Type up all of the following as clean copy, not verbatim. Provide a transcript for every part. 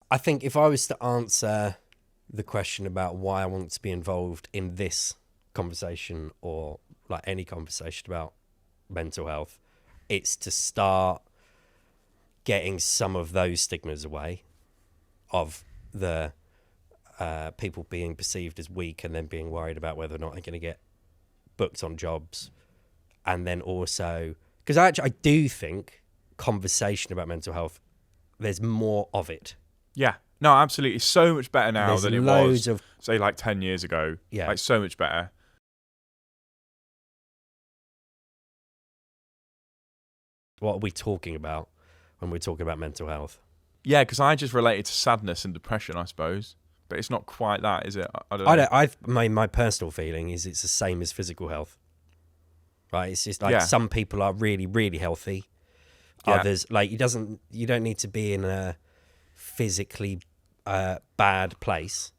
I think if I was to answer the question about why I want to be involved in this conversation or like any conversation about mental health, it's to start getting some of those stigmas away of the people being perceived as weak and then being worried about whether or not they're going to get booked on jobs. And then also, because I do think conversation about mental health, there's more of it. Yeah. No, absolutely. It's so much better now There's than it loads was, of say, like 10 years ago. yeah. Like, so much better. What are we talking about when we're talking about mental health? Yeah, because I just related to sadness and depression, I suppose. But it's not quite that, is it? I don't know. My personal feeling is it's the same as physical health. Right? It's just like Yeah. some people are really, really healthy. Yeah. Others, like you don't need to be in a physically bad place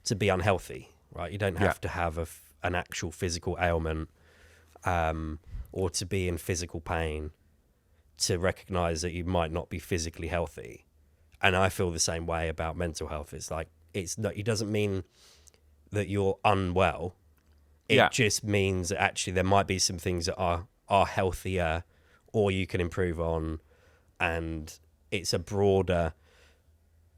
to be unhealthy, right? You don't have to have an actual physical ailment or to be in physical pain to recognize that you might not be physically healthy. And I feel the same way about mental health. It's like it doesn't mean that you're unwell. It just means that actually there might be some things that are healthier or you can improve on, and it's a broader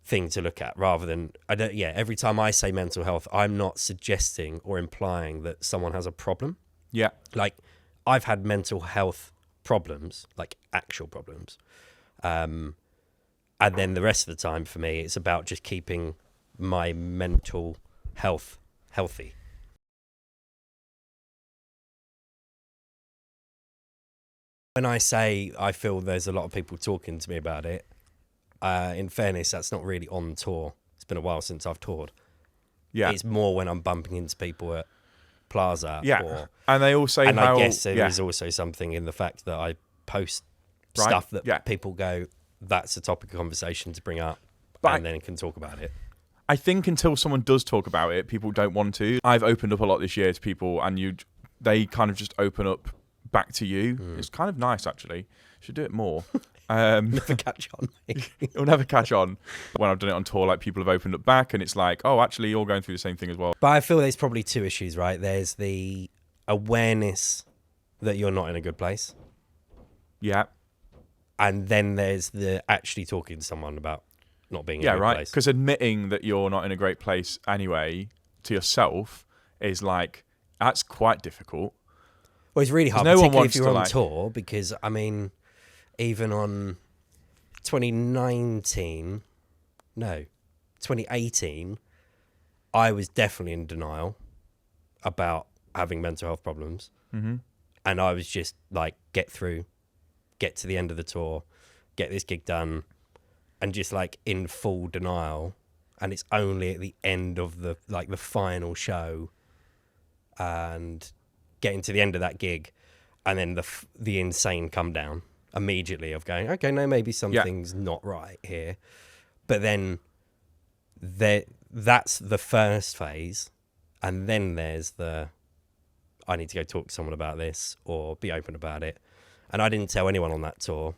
thing to look at rather than every time I say mental health, I'm not suggesting or implying that someone has a problem. Yeah. Like I've had mental health problems, like actual problems. And then the rest of the time for me, it's about just keeping my mental health healthy. When I say I feel there's a lot of people talking to me about it, in fairness, that's not really on tour. It's been a while since I've toured. Yeah. It's more when I'm bumping into people at Plaza. Yeah. And they all say and how... I guess there is also something in the fact that I post stuff that people go, that's a topic of conversation to bring up, and then can talk about it. I think until someone does talk about it, people don't want to. I've opened up a lot this year to people, and they kind of just open up back to you. It's kind of nice, actually. Should do it more. Never catch on. It'll never catch on. When I've done it on tour, like people have opened up back, and it's like, oh, actually, you're going through the same thing as well. But I feel there's probably two issues, right? There's the awareness that you're not in a good place. Yeah. And then there's the actually talking to someone about not being in a good place. Because admitting that you're not in a great place anyway to yourself is like, that's quite difficult. Well, it's really hard, particularly if you're on tour, because, I mean, even on 2018, I was definitely in denial about having mental health problems. Mm-hmm. And I was just like, get to the end of the tour, get this gig done, and just like in full denial. And it's only at the end of the final show and getting to the end of that gig, and then the insane come down immediately of going, okay, no, maybe something's not right here. But then that's the first phase, and then there's I need to go talk to someone about this or be open about it. And I didn't tell anyone on that tour,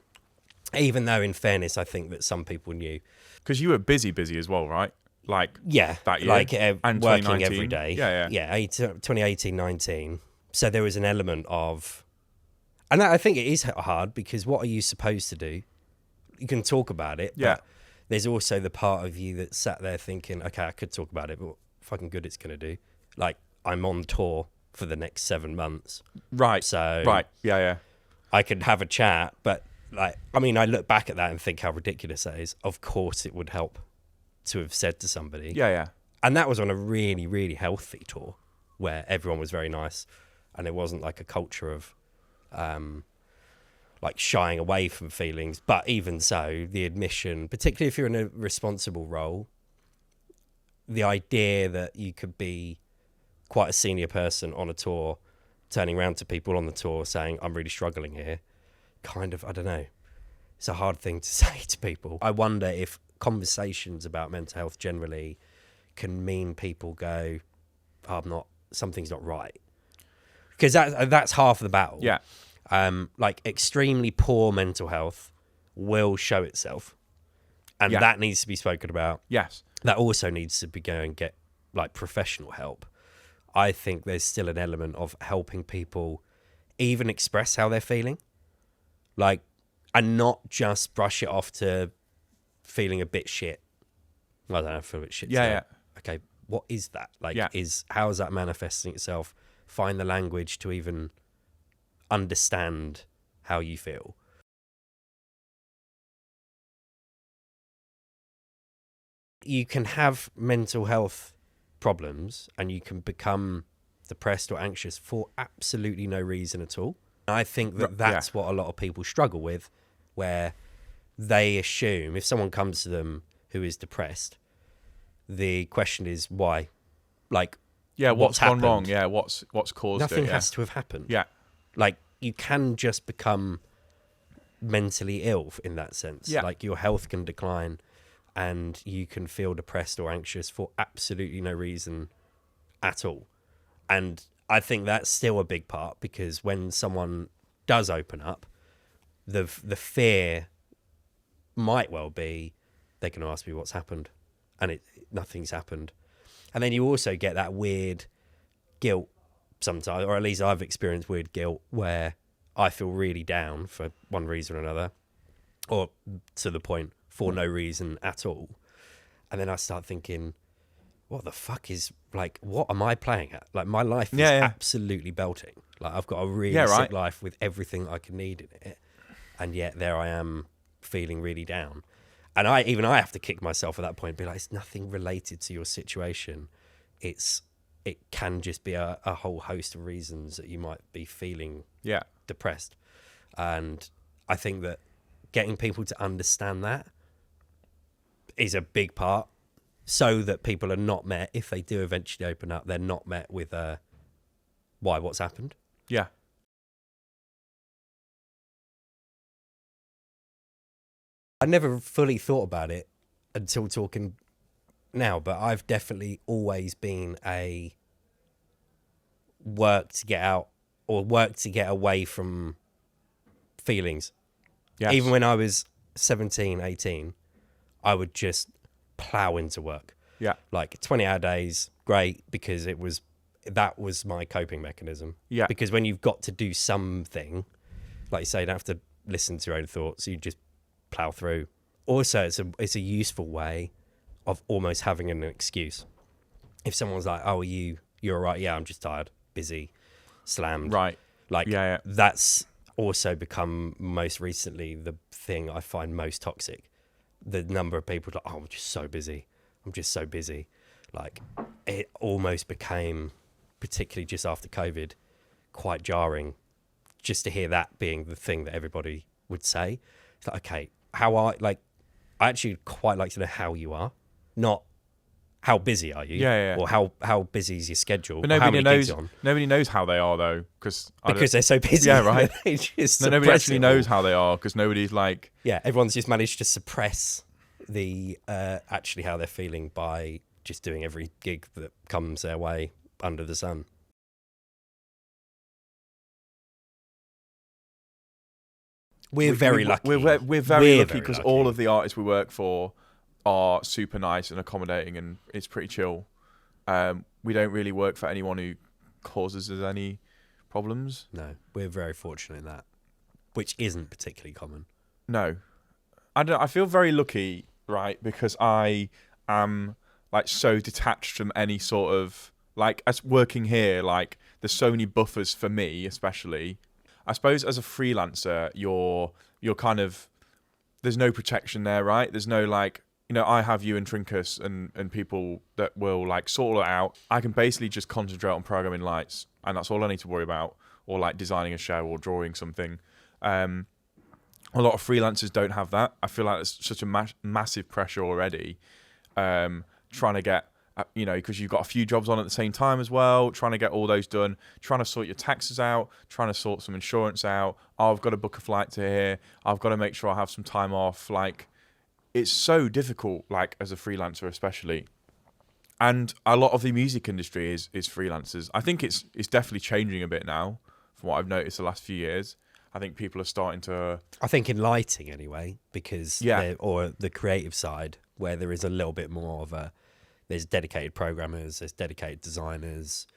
even though in fairness, I think that some people knew. Because you were busy as well, right? Like that year, like and working every day. Yeah. 2018, 19. So there was an element of, and I think it is hard because what are you supposed to do? You can talk about it, but there's also the part of you that sat there thinking, okay, I could talk about it, but what fucking good it's going to do. Like I'm on tour for the next 7 months. Right. So Yeah. I could have a chat, but I look back at that and think how ridiculous that is. Of course it would help to have said to somebody. Yeah. And that was on a really, really healthy tour where everyone was very nice and it wasn't like a culture of like shying away from feelings. But even so, the admission, particularly if you're in a responsible role, the idea that you could be quite a senior person on a tour, turning around to people on the tour saying, I'm really struggling here, kind of, I don't know. It's a hard thing to say to people. I wonder if conversations about mental health generally can mean people go, something's not right. Because that's half of the battle. Yeah. Like extremely poor mental health will show itself. And that needs to be spoken about. Yes. That also needs to be go and get like professional help. I think there's still an element of helping people even express how they're feeling, like, and not just brush it off to feeling a bit shit. I don't know, feel a bit shit. Yeah. Okay, what is that? Like, Yeah. How is that manifesting itself? Find the language to even understand how you feel. You can have mental health problems and you can become depressed or anxious for absolutely no reason at all. I think that that's what a lot of people struggle with, where they assume if someone comes to them who is depressed, the question is why? Like, what's gone wrong? Yeah, what's caused Nothing it? has to have happened. Yeah. Like, you can just become mentally ill in that sense. Yeah. Like, your health can decline and you can feel depressed or anxious for absolutely no reason at all. And I think that's still a big part, because when someone does open up, the fear might well be they're going to ask me what's happened, and nothing's happened. And then you also get that weird guilt sometimes, or at least I've experienced weird guilt where I feel really down for one reason or another, or to the point for no reason at all. And then I start thinking, what the fuck is, like, what am I playing at? Like, my life is absolutely belting. Like, I've got a really sick life with everything I can need in it. And yet there I am feeling really down. And I have to kick myself at that point and be like, it's nothing related to your situation. It can just be a whole host of reasons that you might be feeling depressed. And I think that getting people to understand that is a big part, so that people are not met, if they do eventually open up, they're not met with why, what's happened. Yeah. I never fully thought about it until talking now, but I've definitely always been a work to get out or work to get away from feelings. Yes. Even when I was 17, 18, I would just plow into work. Yeah. Like 20-hour days, great, because that was my coping mechanism. Yeah. Because when you've got to do something, like you say, you don't have to listen to your own thoughts, you just plow through. Also, it's a useful way of almost having an excuse. If someone's like, "Oh, you're all right?" "Yeah, I'm just tired, busy, slammed." Right. Like, that's also become most recently the thing I find most toxic. The number of people like, "Oh, I'm just so busy. I'm just so busy." Like, it almost became, particularly just after COVID, quite jarring just to hear that being the thing that everybody would say. It's like, okay, I actually quite like to know how you are, not how busy are you, or how busy is your schedule. But nobody knows. Nobody knows how they are though, because they're so busy. Yeah, right. Nobody actually knows how they are, because nobody's like. Yeah, everyone's just managed to suppress the actually how they're feeling by just doing every gig that comes their way under the sun. We're very lucky. We're very lucky because all of the artists we work for are super nice and accommodating, and it's pretty chill. We don't really work for anyone who causes us any problems. No, we're very fortunate in that, which isn't particularly common. No, I feel very lucky, right? Because I am like so detached from any sort of, like, as working here, like there's so many buffers for me, especially. I suppose as a freelancer, you're kind of, there's no protection there, right? There's no, like, you know, I have you and Trinkus and people that will like sort it out. I can basically just concentrate on programming lights, and that's all I need to worry about, or like designing a show or drawing something. A lot of freelancers don't have that. I feel like it's such a massive pressure already, trying to get, you know, because you've got a few jobs on at the same time as well, trying to get all those done, trying to sort your taxes out, trying to sort some insurance out. Oh, I've got to book a flight to here. I've got to make sure I have some time off. Like, it's so difficult, like, as a freelancer especially. And a lot of the music industry is freelancers. I think it's definitely changing a bit now, from what I've noticed the last few years. I think people are starting to. I think in lighting anyway, because or the creative side where there is a little bit more of there's dedicated programmers, there's dedicated designers,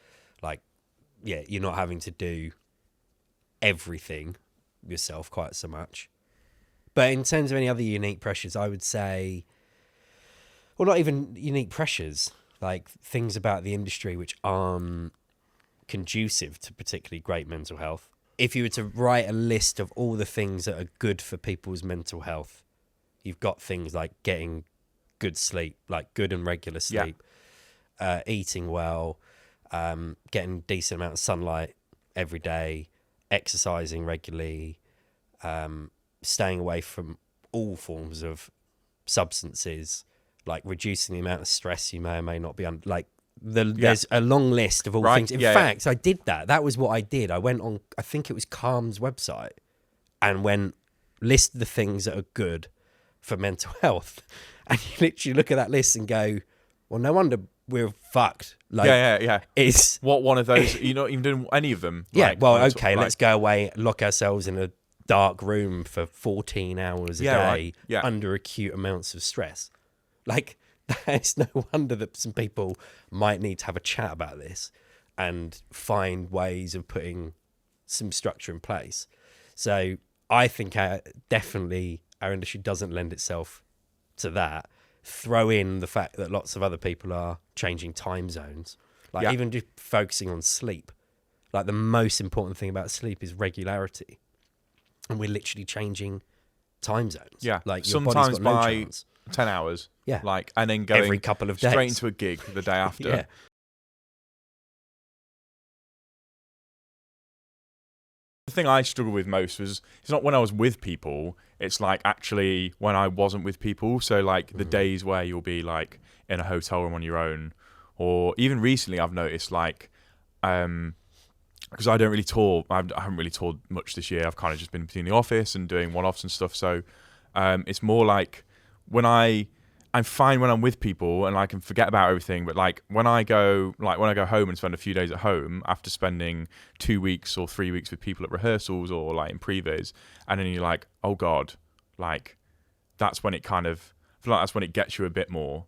like you're not having to do everything yourself quite so much. But in terms of any other unique pressures, I would say, well, not even unique pressures, like things about the industry which aren't conducive to particularly great mental health. If you were to write a list of all the things that are good for people's mental health, you've got things like getting good sleep, like good and regular sleep, eating well, getting decent amount of sunlight every day, exercising regularly, staying away from all forms of substances, like reducing the amount of stress you may or may not be under. Like there's a long list of all things. In fact, I did that. That was what I did. I went on, I think it was Calm's website, and listed the things that are good for mental health. And you literally look at that list and go, well, no wonder we're fucked. Like, It's what one of those? You're not even doing any of them. Yeah. Like, well, okay. Let's go away, lock ourselves in a dark room for 14 hours a day under acute amounts of stress. Like, there's no wonder that some people might need to have a chat about this and find ways of putting some structure in place. So I think definitely our industry doesn't lend itself to that. Throw in the fact that lots of other people are changing time zones, like even just focusing on sleep. Like the most important thing about sleep is regularity, and we're literally changing time zones. Yeah, like your sometimes body's got no by chance. 10 hours. Yeah, like and then going every couple of days straight into a gig the day after. Yeah. The thing I struggled with most was it's not when I was with people, it's like actually when I wasn't with people. So like the days where you'll be like in a hotel room on your own, or even recently I've noticed like because I don't really tour, I haven't really toured much this year. I've kind of just been between the office and doing one-offs and stuff. So it's more like when I'm fine when I'm with people and I can forget about everything. But like when I go home and spend a few days at home after spending 2 weeks or 3 weeks with people at rehearsals or like in previs, and then you're like, oh God, like that's when it kind of, I feel like that's when it gets you a bit more.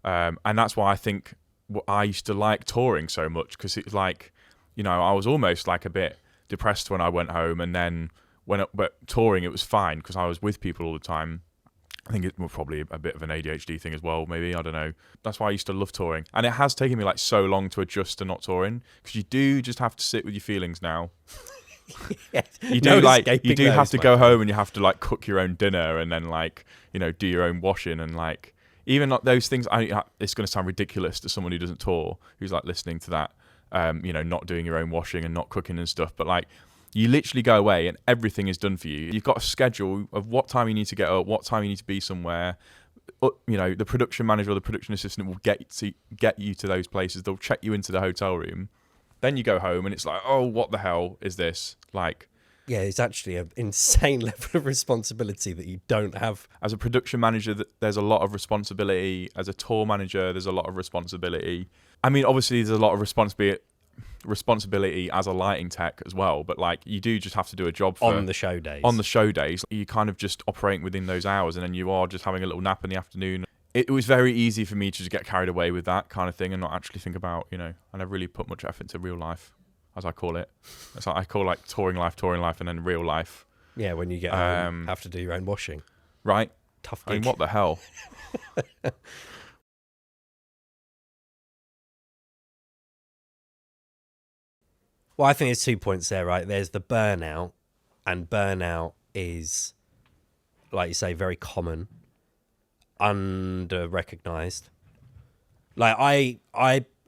And that's why I think I used to like touring so much, because it's like, you know, I was almost like a bit depressed when I went home, and then but touring, it was fine because I was with people all the time. I think it was probably a bit of an ADHD thing as well, maybe. I don't know. That's why I used to love touring. And it has taken me like so long to adjust to not touring, because you do just have to sit with your feelings now. You do have to go home and you have to like cook your own dinner and then like, you know, do your own washing and like even like those things. It's going to sound ridiculous to someone who doesn't tour, who's like listening to that, you know, not doing your own washing and not cooking and stuff. But like, you literally go away and everything is done for you. You've got a schedule of what time you need to get up, what time you need to be somewhere. You know, the production manager or the production assistant will get you to those places. They'll check you into the hotel room. Then you go home and it's like, oh, what the hell is this? Like, yeah, it's actually an insane level of responsibility that you don't have. As a production manager, there's a lot of responsibility. As a tour manager, there's a lot of responsibility. I mean, obviously, there's a lot of responsibility as a lighting tech as well, but like you do just have to do a job on the show days. You kind of just operating within those hours, and then you are just having a little nap in the afternoon. It was very easy for me to just get carried away with that kind of thing and not actually think about, you know, I never really put much effort into real life, as I call it. It's like I call like touring life, and then real life. Yeah, when you get home, have to do your own washing. Right. Tough gig. I mean, what the hell? Well, I think there's 2 points there, right? There's the burnout, and burnout is, like you say, very common, under-recognised. Like, I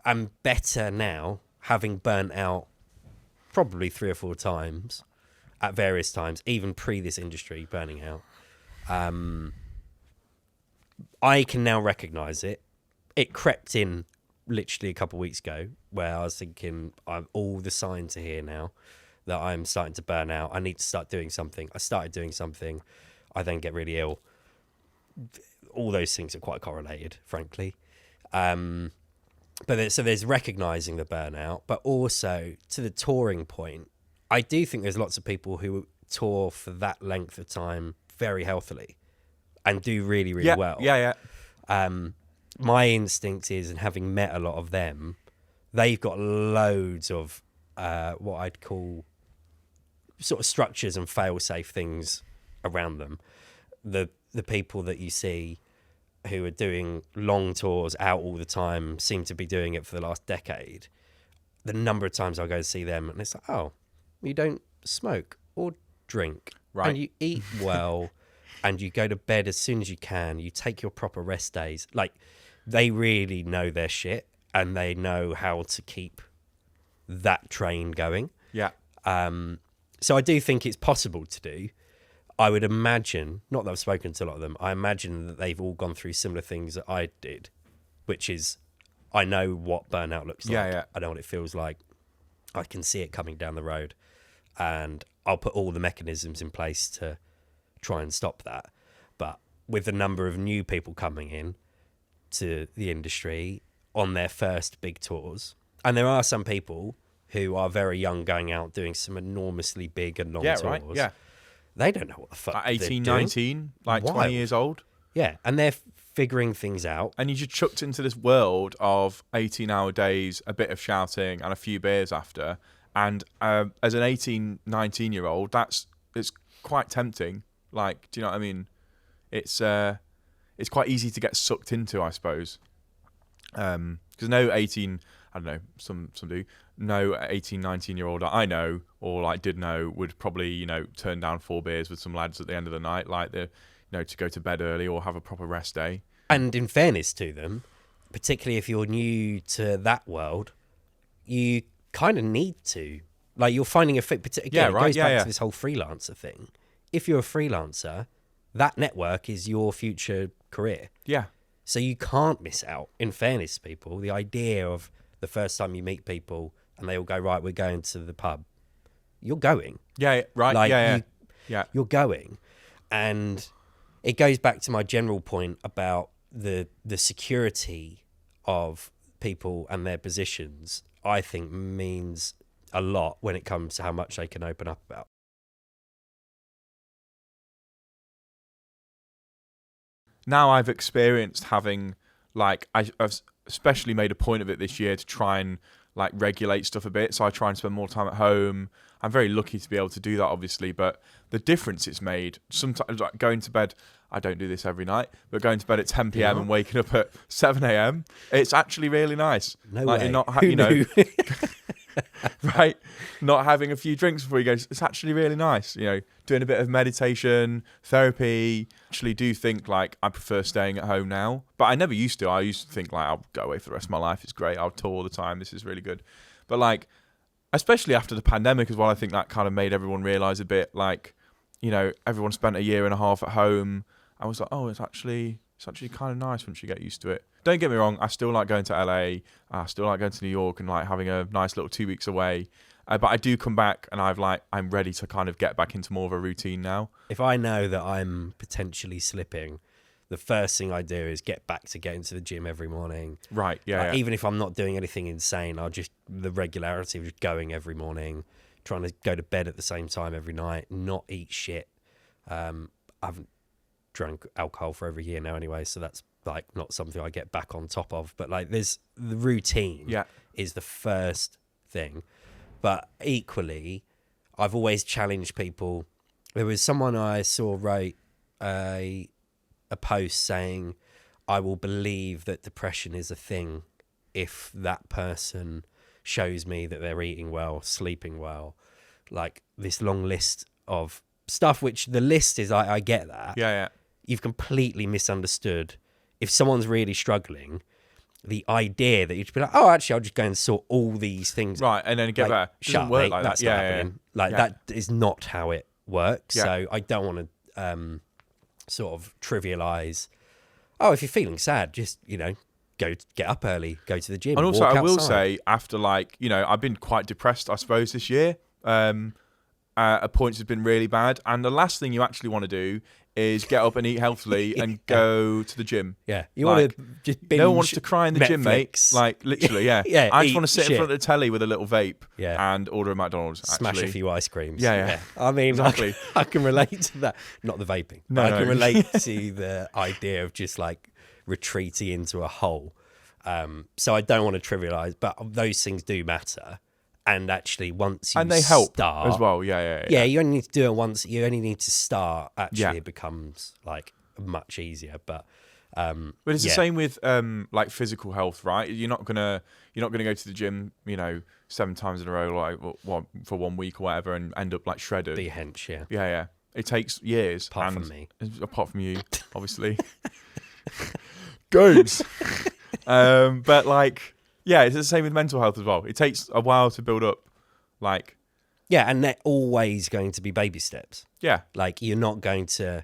am better now, having burnt out probably 3 or 4 times at various times, even pre this industry burning out. I can now recognise it. It crept in literally a couple of weeks ago, where I was thinking, all the signs are here now that I'm starting to burn out. I need to start doing something. I started doing something. I then get really ill. All those things are quite correlated, frankly. But there's recognizing the burnout, but also to the touring point, I do think there's lots of people who tour for that length of time very healthily and do really, really Yeah, well. yeah. My instinct is, and having met a lot of them, they've got loads of what I'd call sort of structures and fail-safe things around them. The people that you see who are doing long tours out all the time seem to be doing it for the last decade. The number of times I go to see them and it's like, oh, you don't smoke or drink, Right. and you eat well, and you go to bed as soon as you can. You take your proper rest days. Like, they really know their shit, and they know how to keep that train going. Yeah. So I do think it's possible to do. I would imagine, not that I've spoken to a lot of them, I imagine that they've all gone through similar things that I did, which is, I know what burnout looks like. Yeah. I know what it feels like. I can see it coming down the road, and I'll put all the mechanisms in place to try and stop that. But with the number of new people coming in to the industry on their first big tours, and there are some people who are very young going out doing some enormously big and long tours. Right. Yeah. They don't know what the fuck Like they're 18, doing. 19, like Wild. 20 years old. Yeah, and they're figuring things out. And you just chucked into this world of 18-hour days, a bit of shouting, and a few beers after. And as an 18, 19-year-old, it's quite tempting. Like, do you know what I mean? It's quite easy to get sucked into, I suppose. Because no 18, I don't know, some do, no 18, 19-year-old I know or like did know would probably, you know, turn down 4 beers with some lads at the end of the night, like to go to bed early or have a proper rest day. And in fairness to them, particularly if you're new to that world, you kind of need to. Like, you're finding a fit. Again, it goes back to this whole freelancer thing. If you're a freelancer, that network is your future career. Yeah. So you can't miss out. In fairness to people, the idea of the first time you meet people and they all go, right, we're going to the pub. You're going. Yeah, right. Like, yeah. You're going. And it goes back to my general point about the security of people and their positions, I think means a lot when it comes to how much they can open up about. Now I've experienced having, like, I've especially made a point of it this year to try and like regulate stuff a bit. So I try and spend more time at home. I'm very lucky to be able to do that, obviously, but the difference it's made, sometimes like going to bed, I don't do this every night, but going to bed at 10 p.m. and waking up at 7 a.m., it's actually really nice. No like, way. Not Who knew? Right, not having a few drinks before you go, it's actually really nice. Doing a bit of meditation, therapy. Actually do think like I prefer staying at home now, but I never used to. I used to think like I'll go away for the rest of my life, it's great, I'll tour all the time, this is really good. But like, especially after the pandemic as well, I think that kind of made everyone realize a bit, like, everyone spent a year and a half at home. I was like, oh, it's actually kind of nice once you get used to it. Don't get me wrong, I still like going to LA, I still like going to New York and like having a nice little 2 weeks away. But I do come back and I'm ready to kind of get back into more of a routine now. If I know that I'm potentially slipping, the first thing I do is get back to getting to the gym every morning. Right, yeah. Even if I'm not doing anything insane, the regularity of just going every morning, trying to go to bed at the same time every night, not eat shit. I haven't drunk alcohol for over a year now anyway, so that's like not something I get back on top of. But like, there's the routine is the first thing. But equally, I've always challenged people. There was someone I saw write a post saying, I will believe that depression is a thing if that person shows me that they're eating well, sleeping well, like this long list of stuff, which the list is, I get that. Yeah. You've completely misunderstood. If someone's really struggling, the idea that you'd be like, oh, actually, I'll just go and sort all these things. Right, and then get better. It doesn't work like that. That's not happening. That is not how it works. Yeah. So I don't want to sort of trivialize. Oh, if you're feeling sad, just, go get up early, go to the gym. And also, walk I will outside. say, after I've been quite depressed, I suppose, this year. At points, it's been really bad. And the last thing you actually want to do is get up and eat healthily and go to the gym. Yeah, you Like, want to just binge no one wants to cry in the gym, mate. Netflix. Like, literally, yeah. Yeah, I just eat want to sit shit. in front of the telly with a little vape Yeah. and order a McDonald's. Smash actually. a few ice creams. Yeah. I mean, Exactly. I can relate to that. Not the vaping. No, but I no. can relate to the idea of just like retreating into a hole. So I don't want to trivialize, but those things do matter. And actually, once you And they help start, as well. Yeah. Yeah, you only need to do it once. You only need to start. Actually, Yeah. it becomes like much easier. But But it's the same with like physical health, right? You're not gonna go to the gym, 7 times in a row, like for 1 week or whatever, and end up like shredded. be a hench, yeah. Yeah. It takes years. Apart from me. Apart from you, obviously. Goats. But like, yeah, it's the same with mental health as well. It takes a while to build up. Like, Yeah, and they're always going to be baby steps. yeah, Like you're not going to,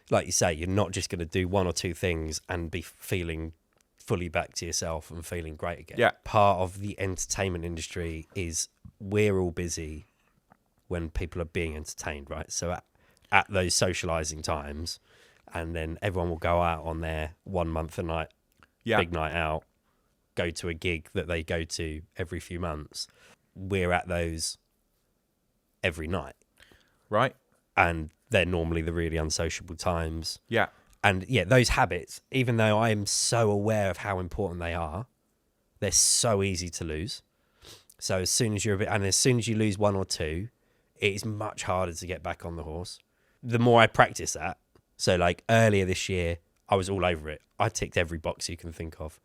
like you say, you're not just going to do 1 or 2 things and be feeling fully back to yourself and feeling great again. Yeah. Part of the entertainment industry is we're all busy when people are being entertained, right? So at those socializing times, and then everyone will go out on their 1 month a night, big night out, go to a gig that they go to every few months. We're at those every night. right, And they're normally the really unsociable times. yeah, And yeah, those habits, even though I am so aware of how important they are, they're so easy to lose. So as soon as as soon as you lose 1 or 2, it is much harder to get back on the horse. The more I practice that, so like earlier this year, I was all over it. I ticked every box you can think of,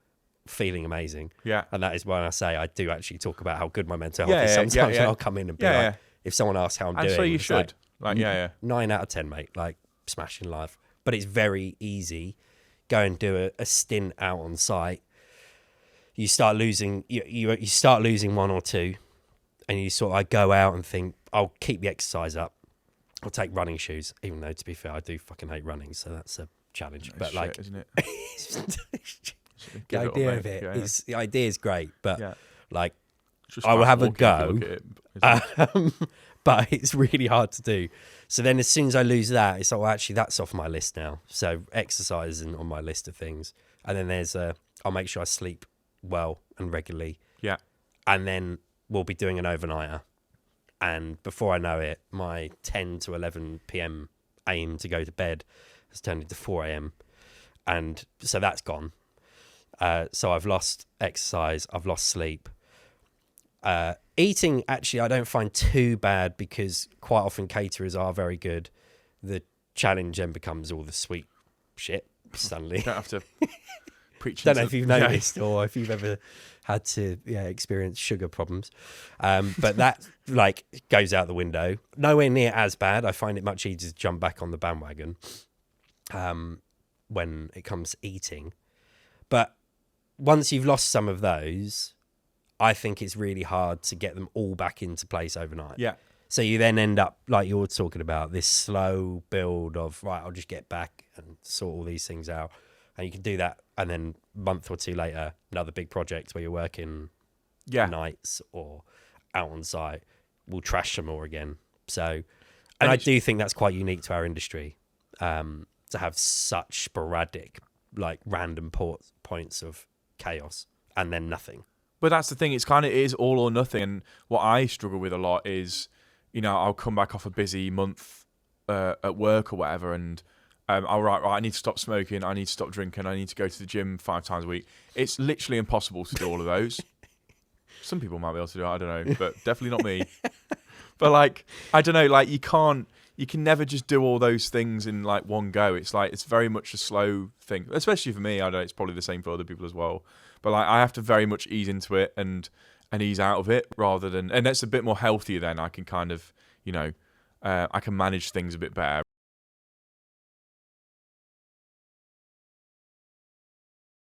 feeling amazing. yeah, And that is when I say I do actually talk about how good my mental health Yeah, is yeah, sometimes. yeah, And yeah. I'll come in and be Yeah, like, yeah. if someone asks how I'm and doing, so you it's should. Like, yeah, 9 out of 10, mate. Like smashing life. But it's very easy. Go and do a stint out on site. You start losing. You start losing 1 or 2, and you sort of like go out and think, I'll keep the exercise up. I'll take running shoes, even though to be fair, I do fucking hate running, so that's a challenge. But Shit, like, isn't it? the Give it up, idea mate. of it Yeah, is the idea is great, but yeah. like, Just I will fast have a walking if you go. look at it, isn't it? But it's really hard to do. So then as soon as I lose that, it's like, well, actually that's off my list now. So exercise isn't on my list of things. And then there's I'll make sure I sleep well and regularly. Yeah, And then we'll be doing an overnighter. And before I know it, my 10 to 11 p.m. aim to go to bed has turned into 4 a.m. And so that's gone. So I've lost exercise. I've lost sleep. Eating, actually, I don't find too bad because quite often caterers are very good. The challenge then becomes all the sweet shit suddenly. you don't have to preach. Don't know into- if you've noticed or if you've ever had to experience sugar problems. But that like goes out the window. Nowhere near as bad. I find it much easier to jump back on the bandwagon when it comes to eating. But once you've lost some of those, I think it's really hard to get them all back into place overnight. Yeah, So you then end up, like you're talking about, this slow build of, right, I'll just get back and sort all these things out. And you can do that. And then a month or 2 later, another big project where you're working yeah. nights or out on site, we'll trash some more again. So, And and I it's- do think that's quite unique to our industry, to have such sporadic, like random points of chaos and then nothing. But that's the thing. It is all or nothing. And what I struggle with a lot is, I'll come back off a busy month at work or whatever, and right, I need to stop smoking. I need to stop drinking. I need to go to the gym 5 times a week. It's literally impossible to do all of those. Some people might be able to do it. I don't know, but definitely not me. But like, I don't know. Like, you can never just do all those things in like one go. It's like it's very much a slow thing, especially for me. I know it's probably the same for other people as well. But like, I have to very much ease into it and ease out of it rather than, and that's a bit more healthier. Then I can kind of, I can manage things a bit better.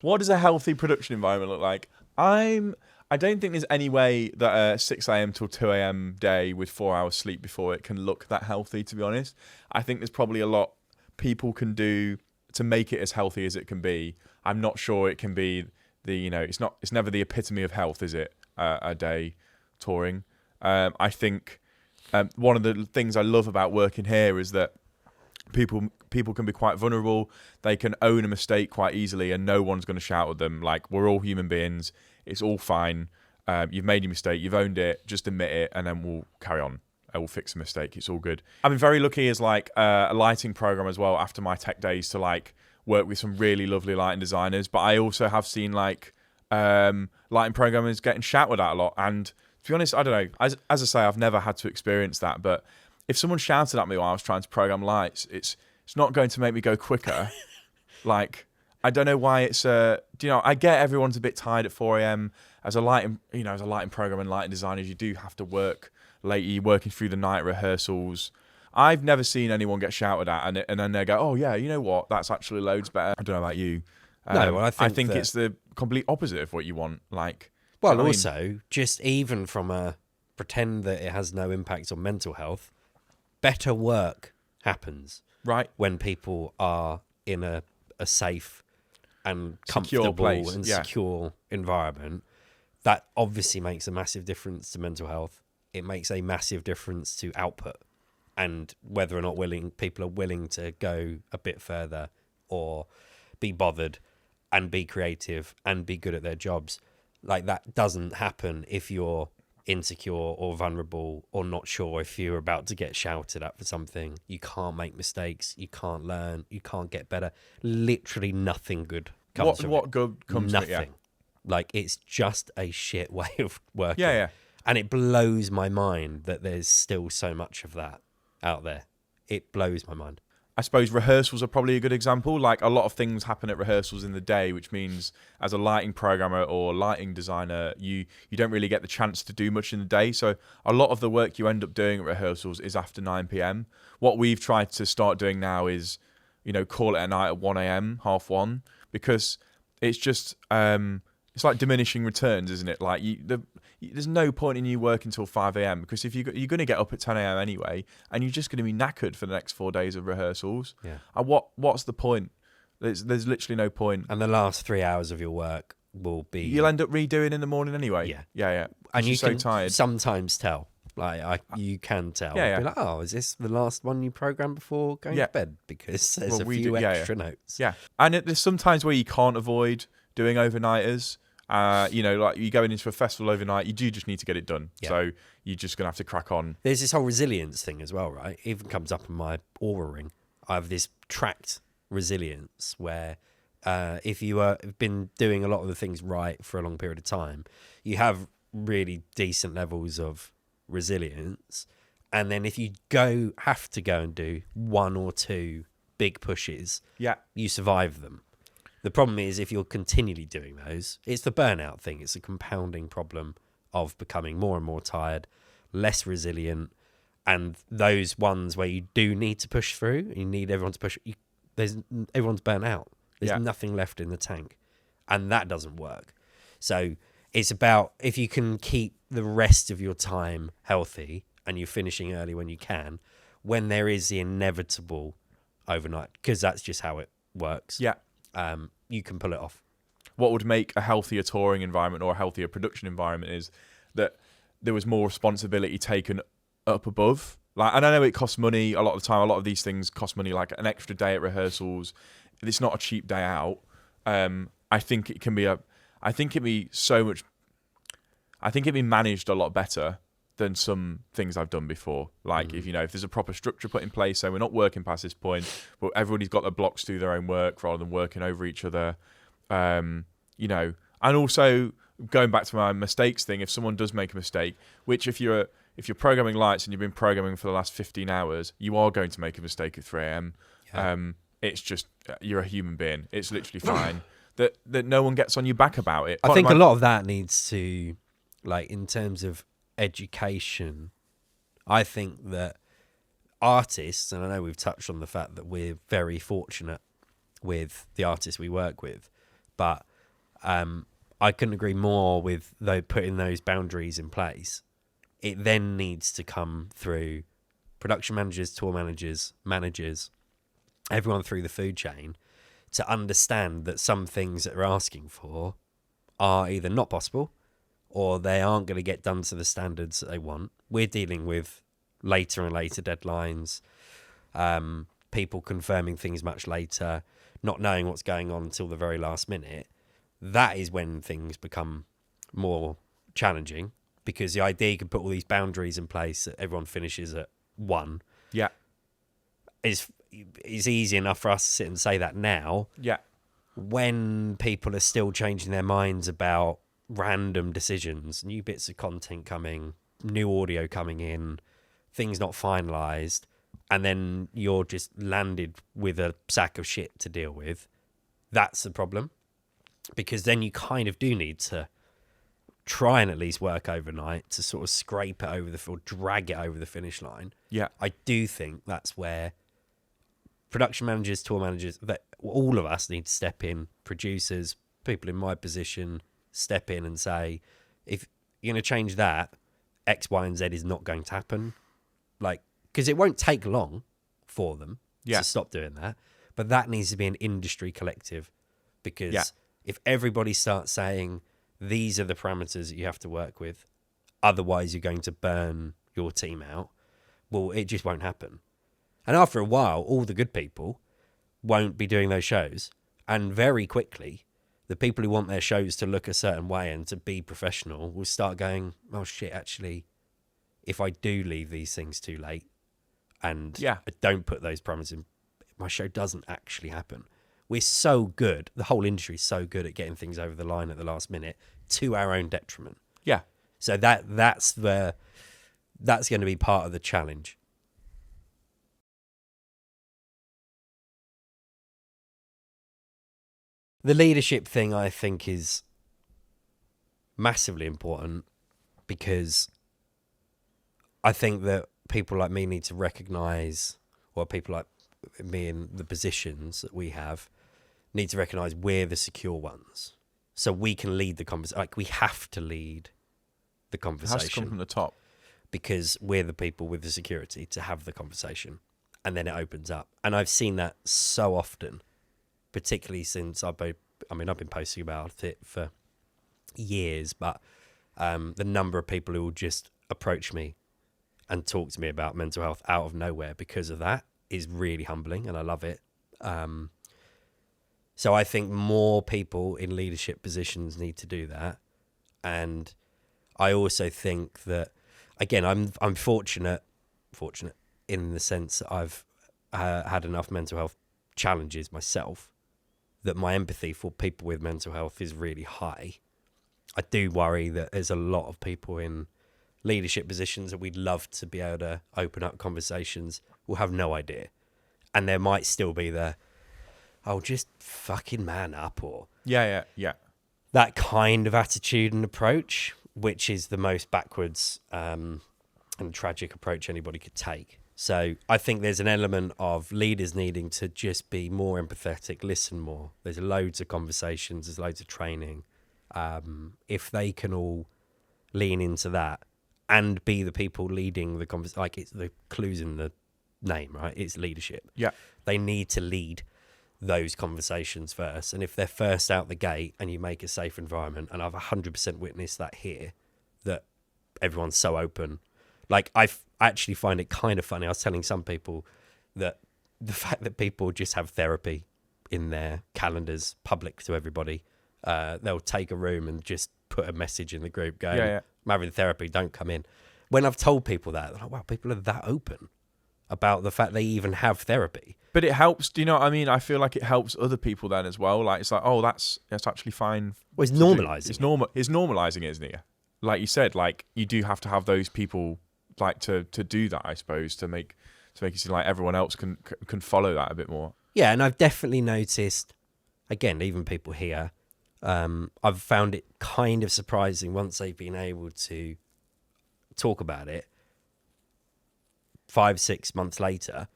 What does a healthy production environment look like? I don't think there's any way that a 6 a.m. till 2 a.m. day with 4 hours sleep before it can look that healthy, to be honest. I think there's probably a lot people can do to make it as healthy as it can be. I'm not sure it can be it's never the epitome of health, is it? A day touring. I think one of the things I love about working here is that people people can be quite vulnerable. They can own a mistake quite easily, and no one's going to shout at them. Like, we're all human beings. It's all fine. You've made your mistake. You've owned it. Just admit it, and then we'll carry on. I will fix a mistake. It's all good. I've been very lucky as like a lighting program as well after my tech days to like work with some really lovely lighting designers. But I also have seen like lighting programmers getting shouted at a lot. And to be honest, I don't know. As I say, I've never had to experience that. But if someone shouted at me while I was trying to program lights, it's not going to make me go quicker. Like, I don't know why it's I get everyone's a bit tired at 4 a.m. as a lighting programmer and lighting designers. You do have to work late. You're working through the night rehearsals. I've never seen anyone get shouted at and then they go, oh yeah, you know what? That's actually loads better. I don't know about you. No, well, I think it's the complete opposite of what you want. Like, well, also just even from a pretend that it has no impact on mental health, better work happens right when people are in a safe and comfortable and secure environment. That obviously makes a massive difference to mental health. It makes a massive difference to output and whether or not people are willing to go a bit further or be bothered and be creative and be good at their jobs. Like, that doesn't happen if you're insecure or vulnerable or not sure if you're about to get shouted at for something. You can't make mistakes. You can't learn. You can't get better. Literally nothing good comes from it. What good comes nothing. from it? Yeah. Like, it's just a shit way of working. Yeah. And it blows my mind that there's still so much of that out there. It blows my mind. I suppose rehearsals are probably a good example. Like, a lot of things happen at rehearsals in the day, which means as a lighting programmer or lighting designer, you don't really get the chance to do much in the day. So a lot of the work you end up doing at rehearsals is after 9 p.m. What we've tried to start doing now is, call it at night at 1 a.m., 1:30, because it's just it's like diminishing returns, isn't it? Like, there's no point in you working until 5 a.m. because if you're going to get up at 10 a.m. anyway, and you're just going to be knackered for the next 4 days of rehearsals. Yeah. And what's the point? There's literally no point. And the last 3 hours of your work will be... You'll end up redoing in the morning anyway. Yeah. And you're so can tired. Sometimes tell. Like, you can tell. Yeah. Be like, oh, is this the last one you programmed before going to bed? Because there's a few extra notes. Yeah. And there's sometimes where you can't avoid doing overnighters. Like you're going into a festival overnight, you do just need to get it done. Yeah. So you're just going to have to crack on. There's this whole resilience thing as well, right? It even comes up in my aura ring. I have this tracked resilience where if you have been doing a lot of the things right for a long period of time, you have really decent levels of resilience. And then if you have to go and do 1 or 2 big pushes, you survive them. The problem is if you're continually doing those, it's the burnout thing. It's a compounding problem of becoming more and more tired, less resilient, and those ones where you do need to push through, you need everyone to push. Everyone's burnt out. There's nothing left in the tank, and that doesn't work. So it's about if you can keep the rest of your time healthy and you're finishing early when you can, when there is the inevitable overnight, because that's just how it works. Yeah. You can pull it off. What would make a healthier touring environment or a healthier production environment is that there was more responsibility taken up above. Like, and I know it costs money a lot of the time. A lot of these things cost money, like an extra day at rehearsals. It's not a cheap day out. I think it can be I think it'd be managed a lot better than some things I've done before. Like, if there's a proper structure put in place, so we're not working past this point, but everybody's got their blocks to do their own work rather than working over each other. And also going back to my mistakes thing, if someone does make a mistake, which if you're programming lights and you've been programming for the last 15 hours, you are going to make a mistake at 3 a.m. Yeah. It's just, you're a human being. It's literally fine. that no one gets on your back about it. I think a lot of that needs to, like, in terms of education, I think that artists, and I know we've touched on the fact that we're very fortunate with the artists we work with, but I couldn't agree more with putting those boundaries in place. It then needs to come through production managers, tour managers, everyone through the food chain, to understand that some things that they're asking for are either not possible or they aren't going to get done to the standards that they want. We're dealing with later and later deadlines. people confirming things much later, not knowing what's going on until the very last minute, that is when things become more challenging, because the idea you can put all these boundaries in place that everyone finishes at 1 Yeah. is easy enough for us to sit and say that now. Yeah. When people are still changing their minds about random decisions, new bits of content coming, new audio coming in, things not finalized, and then you're just landed with a sack of shit to deal with, that's the problem. Because then you kind of do need to try and at least work overnight to sort of scrape it over or drag it over the finish line. Yeah. I do think that's where production managers, tour managers, that all of us need to step in, producers, people in my position, step in and say, if you're going to change that, X, Y, and Z is not going to happen. Like, because it won't take long for them to stop doing that. But that needs to be an industry collective, because if everybody starts saying, these are the parameters that you have to work with, otherwise you're going to burn your team out, well, it just won't happen. And after a while, all the good people won't be doing those shows. And very quickly, the people who want their shows to look a certain way and to be professional will start going, oh shit, actually, if I do leave these things too late and I don't put those parameters in, my show doesn't actually happen. We're so good, the whole industry is so good at getting things over the line at the last minute to our own detriment. Yeah. So that's going to be part of the challenge. The leadership thing, I think, is massively important, because I think that people like me need to recognise, or people like me in the positions that we have, need to recognise we're the secure ones. So we can lead the conversation. Like, we have to lead the conversation. It has to come from the top. Because we're the people with the security to have the conversation. And then it opens up. And I've seen that so often, particularly since I've been posting about it for years, but the number of people who will just approach me and talk to me about mental health out of nowhere because of that is really humbling, and I love it. So I think more people in leadership positions need to do that. And I also think that, again, I'm fortunate in the sense that I've had enough mental health challenges myself that my empathy for people with mental health is really high. I do worry that there's a lot of people in leadership positions that we'd love to be able to open up conversations will have no idea. And there might still be just fucking man up, or that kind of attitude and approach, which is the most backwards and tragic approach anybody could take. So I think there's an element of leaders needing to just be more empathetic, listen more. There's loads of conversations, there's loads of training. If they can all lean into that and be the people leading the conversation, like, it's the clues in the name, right? It's leadership. Yeah. They need to lead those conversations first. And if they're first out the gate and you make a safe environment, and I've 100% witnessed that here, that everyone's so open. Like, I actually find it kind of funny. I was telling some people that the fact that people just have therapy in their calendars, public to everybody, they'll take a room and just put a message in the group going, I'm having therapy, don't come in. When I've told people that, they're like, wow, people are that open about the fact they even have therapy. But it helps, do you know what I mean? I feel like it helps other people then as well. Like, it's like, oh, that's actually fine. Well, it's normalising. It's normalising it, isn't it? Like you said, like, you do have to have those people, like, to do that, I suppose, to make it seem like everyone else can follow that a bit more. Yeah, and I've definitely noticed, again, even people here, I've found it kind of surprising once they've been able to talk about it. 5-6 months later,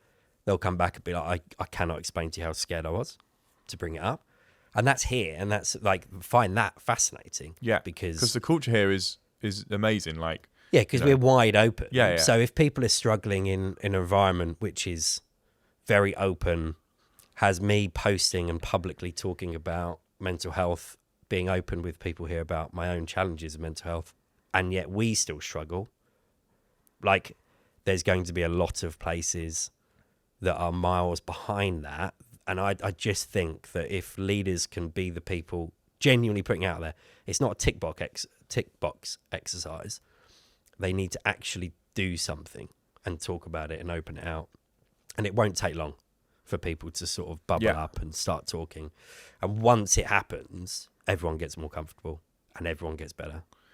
they'll come back and be like, I cannot explain to you how scared I was to bring it up. And that's here, and that's, like, find that fascinating. Yeah, because the culture here is amazing. Like, yeah, because we're wide open. Yeah. So if people are struggling in an environment which is very open, has me posting and publicly talking about mental health, being open with people here about my own challenges of mental health, and yet we still struggle, like, there's going to be a lot of places that are miles behind that. And I just think that if leaders can be the people genuinely putting out there, it's not a tick box exercise. They need to actually do something and talk about it and open it out. And it won't take long for people to sort of bubble up and start talking. And once it happens, everyone gets more comfortable and everyone gets better.